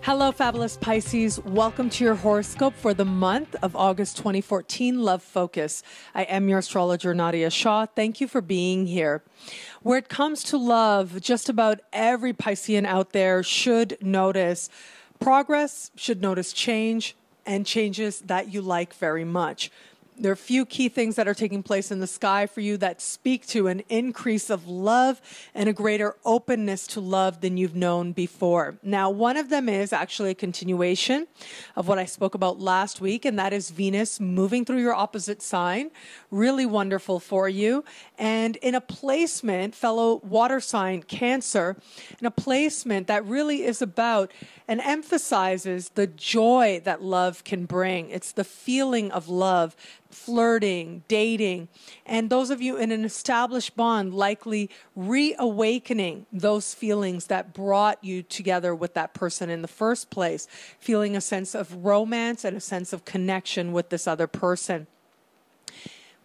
Hello, fabulous Pisces. Welcome to your horoscope for the month of August 2014, Love Focus. I am your astrologer, Nadiya Shah. Thank you for being here. Where it comes to love, just about every Piscean out there should notice progress, should notice change, and changes that you like very much. There are a few key things that are taking place in the sky for you that speak to an increase of love and a greater openness to love than you've known before. Now, one of them is actually a continuation of what I spoke about last week, and that is Venus moving through your opposite sign. Really wonderful for you. And in a placement, fellow water sign, Cancer, in a placement that really is about and emphasizes the joy that love can bring. It's the feeling of love, flirting, dating, and those of you in an established bond likely reawakening those feelings that brought you together with that person in the first place, feeling a sense of romance and a sense of connection with this other person.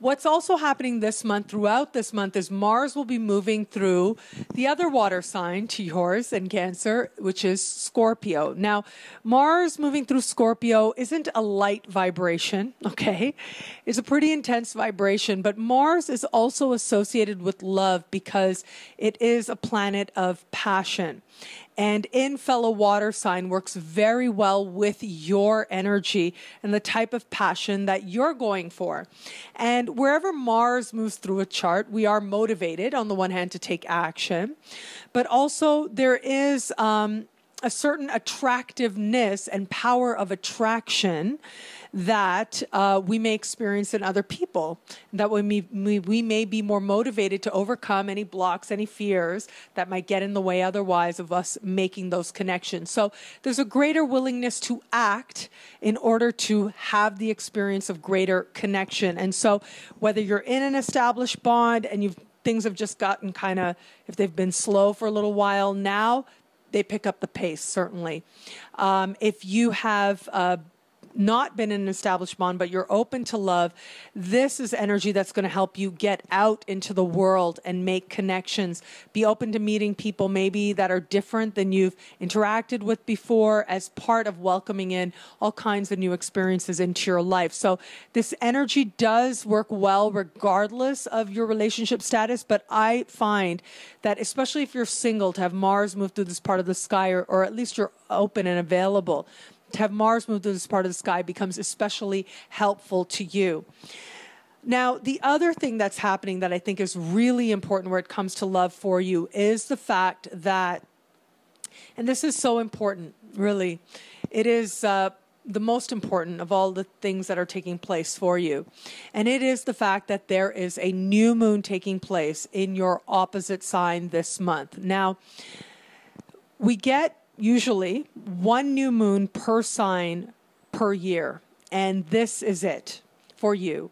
What's also happening this month, throughout this month, is Mars will be moving through the other water sign to yours and Cancer, which is Scorpio. Now, Mars moving through Scorpio isn't a light vibration, okay? It's a pretty intense vibration, but Mars is also associated with love because it is a planet of passion. And in fellow water sign works very well with your energy and the type of passion that you're going for. And wherever Mars moves through a chart, we are motivated on the one hand to take action, but also there is a certain attractiveness and power of attraction that we may experience in other people. That we may be more motivated to overcome any blocks, any fears that might get in the way otherwise of us making those connections. So there's a greater willingness to act in order to have the experience of greater connection. And so whether you're in an established bond and things have just gotten kind of, if they've been slow for a little while now, they pick up the pace, certainly. If you have not been in an established bond, but you're open to love, this is energy that's going to help you get out into the world and make connections. Be open to meeting people maybe that are different than you've interacted with before as part of welcoming in all kinds of new experiences into your life. So this energy does work well regardless of your relationship status, but I find that especially if you're single, to have Mars move through this part of the sky, or at least you're open and available, to have Mars move through this part of the sky becomes especially helpful to you. Now, the other thing that's happening that I think is really important where it comes to love for you is the fact that, and this is so important, really, it is the most important of all the things that are taking place for you. And it is the fact that there is a new moon taking place in your opposite sign this month. Now, we get usually one new moon per sign per year. And this is it for you.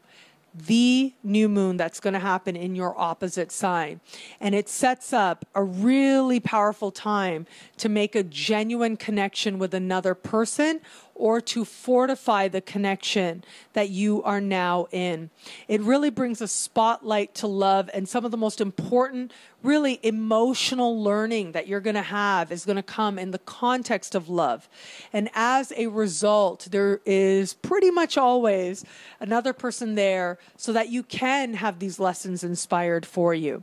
The new moon that's going to happen in your opposite sign. And it sets up a really powerful time to make a genuine connection with another person or to fortify the connection that you are now in. It really brings a spotlight to love, and some of the most important, really emotional learning that you're going to have is going to come in the context of love. And as a result, there is pretty much always another person there so that you can have these lessons inspired for you.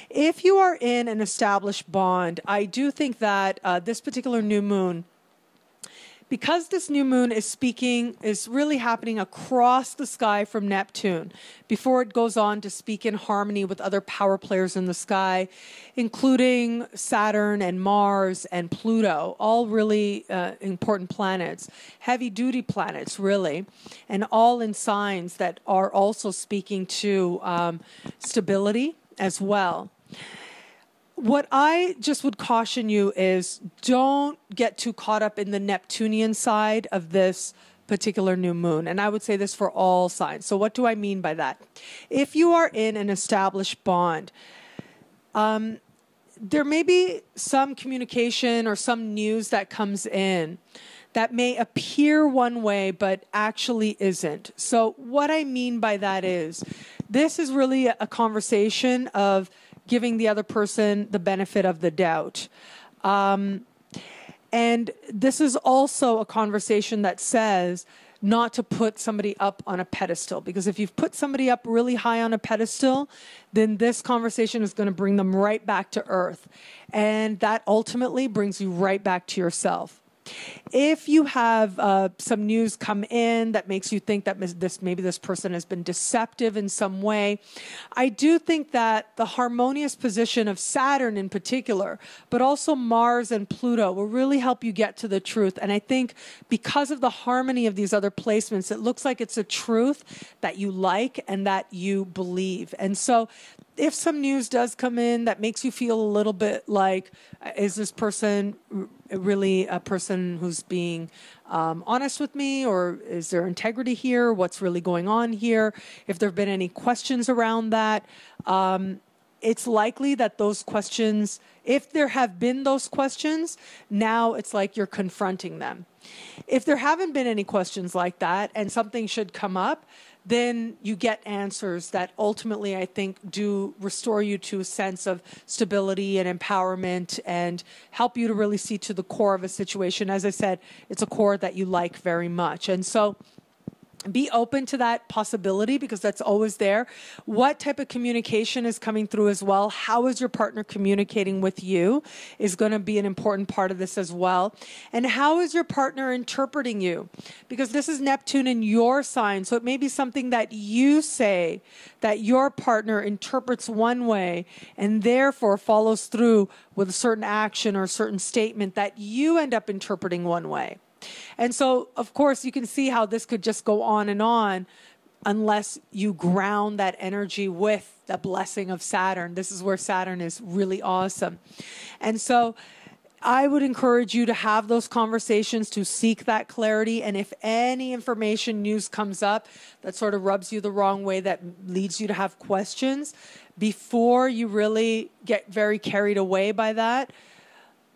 If you are in an established bond, I do think that this particular new moon, because this new moon is really happening across the sky from Neptune before it goes on to speak in harmony with other power players in the sky, including Saturn and Mars and Pluto, all really important planets, heavy-duty planets, really, and all in signs that are also speaking to stability as well. What I just would caution you is don't get too caught up in the Neptunian side of this particular new moon. And I would say this for all signs. So what do I mean by that? If you are in an established bond, there may be some communication or some news that comes in that may appear one way, but actually isn't. So what I mean by that is this is really a conversation of giving the other person the benefit of the doubt. And this is also a conversation that says not to put somebody up on a pedestal, because if you've put somebody up really high on a pedestal, then this conversation is going to bring them right back to earth. And that ultimately brings you right back to yourself. If you have some news come in that makes you think that maybe this person has been deceptive in some way, I do think that the harmonious position of Saturn in particular, but also Mars and Pluto, will really help you get to the truth. And I think because of the harmony of these other placements, it looks like it's a truth that you like and that you believe. And so if some news does come in that makes you feel a little bit like, is this person really a person who's being honest with me, or is there integrity here? What's really going on here? If there have been any questions around that, it's likely that those questions, if there have been those questions, now it's like you're confronting them. If there haven't been any questions like that and something should come up, then you get answers that ultimately, I think, do restore you to a sense of stability and empowerment and help you to really see to the core of a situation. As I said, it's a core that you like very much. And so be open to that possibility, because that's always there. What type of communication is coming through as well? How is your partner communicating with you is going to be an important part of this as well. And how is your partner interpreting you? Because this is Neptune in your sign. So it may be something that you say that your partner interprets one way and therefore follows through with a certain action or a certain statement that you end up interpreting one way. And so, of course, you can see how this could just go on unless you ground that energy with the blessing of Saturn. This is where Saturn is really awesome. And so I would encourage you to have those conversations, to seek that clarity. And if any information, news comes up that sort of rubs you the wrong way, that leads you to have questions, before you really get very carried away by that,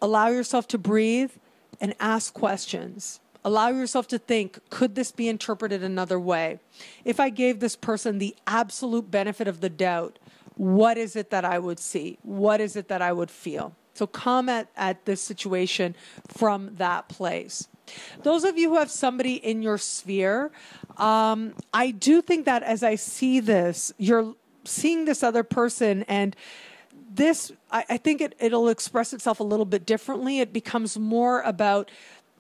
allow yourself to breathe and ask questions. Allow yourself to think, could this be interpreted another way? If I gave this person the absolute benefit of the doubt, what is it that I would see? What is it that I would feel? So come at this situation from that place. Those of you who have somebody in your sphere, I do think that as I see this, you're seeing this other person, and this, I think it'll express itself a little bit differently. It becomes more about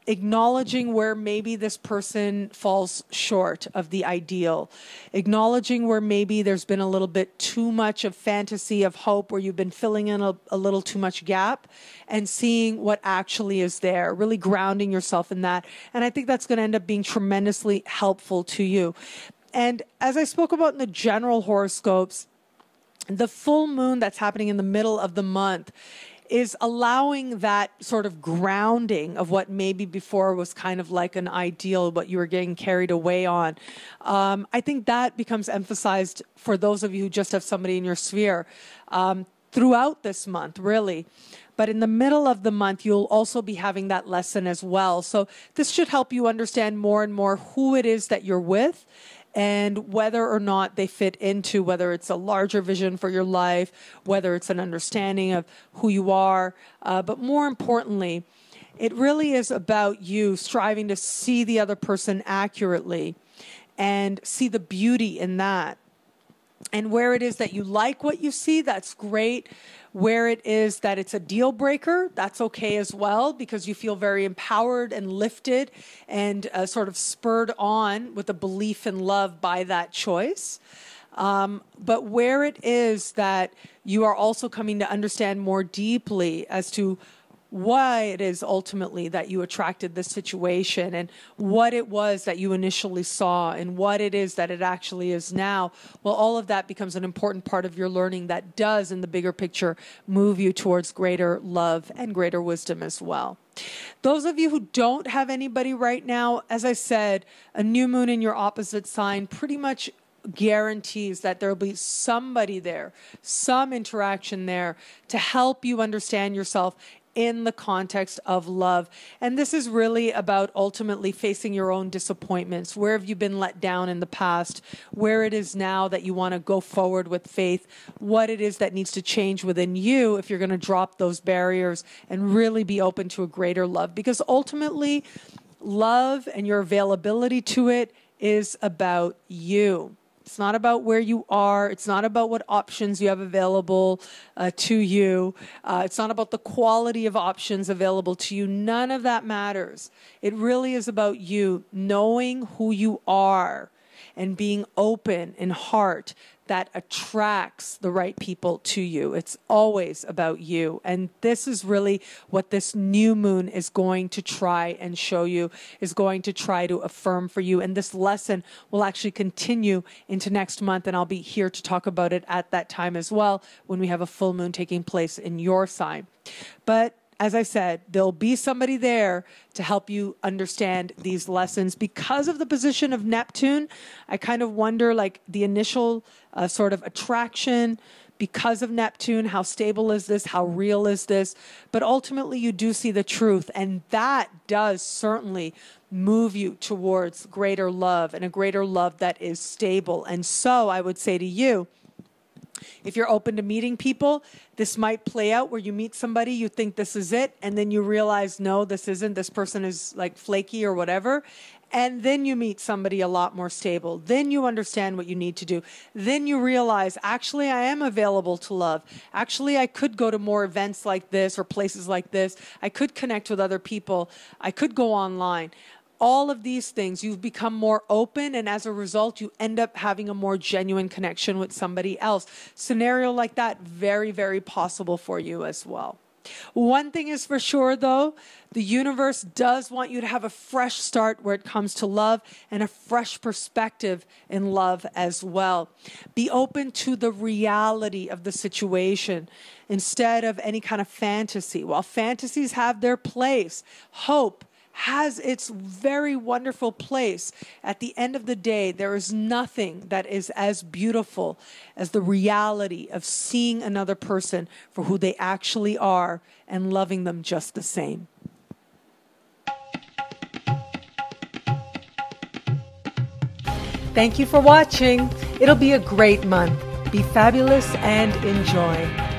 acknowledging where maybe this person falls short of the ideal, acknowledging where maybe there's been a little bit too much of fantasy, of hope, where you've been filling in a little too much gap, and seeing what actually is there, really grounding yourself in that. And I think that's going to end up being tremendously helpful to you. And as I spoke about in the general horoscopes, the full moon that's happening in the middle of the month is allowing that sort of grounding of what maybe before was kind of like an ideal, what you were getting carried away on. I think that becomes emphasized for those of you who just have somebody in your sphere throughout this month, really. But in the middle of the month, you'll also be having that lesson as well. So this should help you understand more and more who it is that you're with, and whether or not they fit into, whether it's a larger vision for your life, whether it's an understanding of who you are. But more importantly, it really is about you striving to see the other person accurately and see the beauty in that. And where it is that you like what you see, that's great. Where it is that it's a deal breaker, that's okay as well, because you feel very empowered and lifted and sort of spurred on with a belief and love by that choice. But where it is that you are also coming to understand more deeply as to why it is ultimately that you attracted this situation, and what it was that you initially saw, and what it is that it actually is now. Well, all of that becomes an important part of your learning that does, in the bigger picture, move you towards greater love and greater wisdom as well. Those of you who don't have anybody right now, as I said, a new moon in your opposite sign pretty much guarantees that there will be somebody there, some interaction there to help you understand yourself in the context of love. And this is really about ultimately facing your own disappointments. Where have you been let down in the past? Where it is now that you want to go forward with faith? What it is that needs to change within you if you're going to drop those barriers and really be open to a greater love. Because ultimately, love and your availability to it is about you. It's not about where you are. It's not about what options you have available to you. It's not about the quality of options available to you. None of that matters. It really is about you knowing who you are and being open in heart that attracts the right people to you. It's always about you. And this is really what this new moon is going to try and show you, is going to try to affirm for you. And this lesson will actually continue into next month. And I'll be here to talk about it at that time as well, when we have a full moon taking place in your sign. But as I said, there'll be somebody there to help you understand these lessons. Because of the position of Neptune, I kind of wonder, like, the initial sort of attraction because of Neptune, how stable is this? How real is this? But ultimately, you do see the truth. And that does certainly move you towards greater love, and a greater love that is stable. And so I would say to you, if you're open to meeting people, this might play out where you meet somebody, you think this is it, and then you realize, no, this isn't. This person is like flaky or whatever. And then you meet somebody a lot more stable. Then you understand what you need to do. Then you realize, actually, I am available to love. Actually, I could go to more events like this or places like this. I could connect with other people. I could go online. All of these things, you've become more open, and as a result, you end up having a more genuine connection with somebody else. Scenario like that, very, very possible for you as well. One thing is for sure, though, the universe does want you to have a fresh start where it comes to love, and a fresh perspective in love as well. Be open to the reality of the situation instead of any kind of fantasy. While fantasies have their place, hope has its very wonderful place. At the end of the day, there is nothing that is as beautiful as the reality of seeing another person for who they actually are and loving them just the same. Thank you for watching. It'll be a great month. Be fabulous and enjoy.